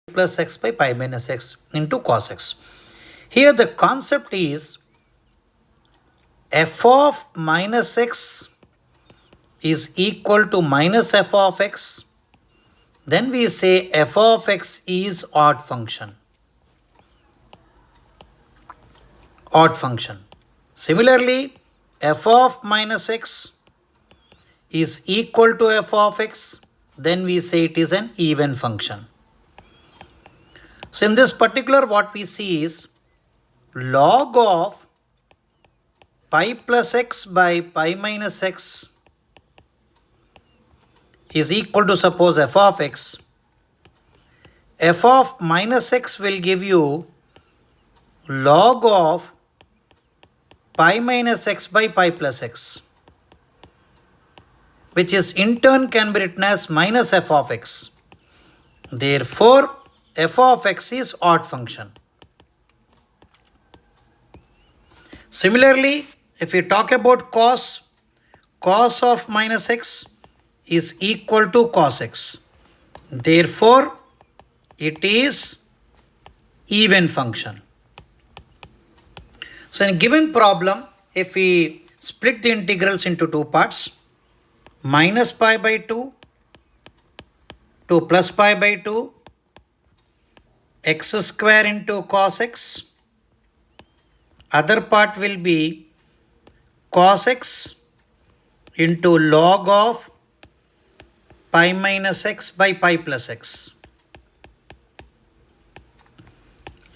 plus x by pi minus x into cos x. Here the concept is f of minus x is equal to minus f of x. Then we say f of x is odd function. Odd function. Similarly, f of minus x is equal to f of x. Then we say it is an even function. So in this particular, what we see is log of pi plus x by pi minus x is equal to, suppose, f of x. F of minus x will give you log of pi minus x by pi plus x, which is in turn can be written as minus f of x. Therefore, f of x is odd function. Similarly, if we talk about cos of minus x is equal to cos x. Therefore, it is even function. So in a given problem, if we split the integrals into two parts, minus pi by 2 to plus pi by 2, x square into cos x. Other part will be cos x into log of pi minus x by pi plus x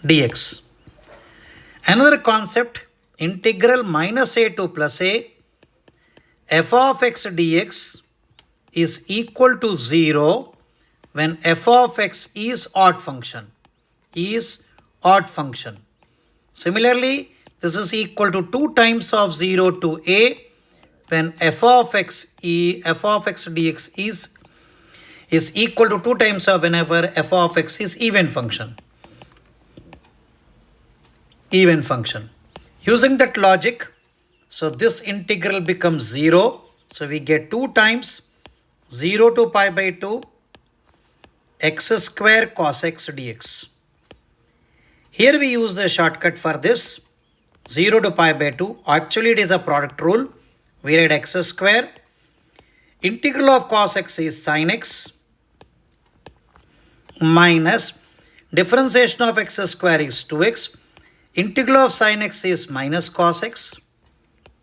dx. Another concept, integral minus a to plus a f of x dx is equal to 0 when f of x is odd function. Similarly, this is equal to 2 times of 0 to a when f of x dx is equal to 2 times of whenever f of x is even function. Using that logic, so this integral becomes 0. So we get 2 times 0 to pi by 2 x square cos x dx. Here we use the shortcut for this 0 to pi by 2. Actually, it is a product rule. We write x square. Integral of cos x is sin x minus differentiation of x square is 2x. Integral of sin x is minus cos x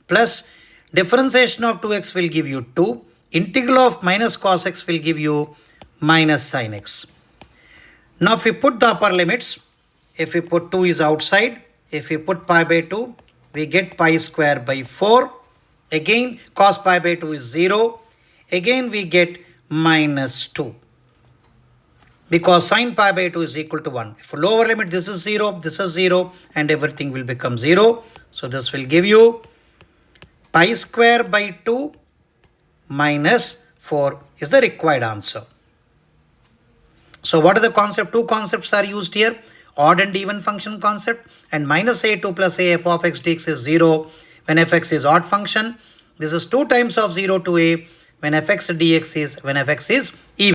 plus differentiation of 2x will give you 2. Integral of minus cos x will give you minus sin x. Now if we put the upper limits, if we put 2 is outside, if we put pi by 2, we get pi square by 4. Again, cos pi by 2 is 0. Again, we get minus 2. Because sin pi by 2 is equal to 1. For lower limit, this is 0, this is 0, and everything will become 0. So this will give you pi square by 2 minus 4 is the required answer. So what are the concept? Two concepts are used here. Odd and even function concept, and minus a to plus a f of x dx is 0 when fx is odd function. This is 2 times of 0 to a when fx dx is even.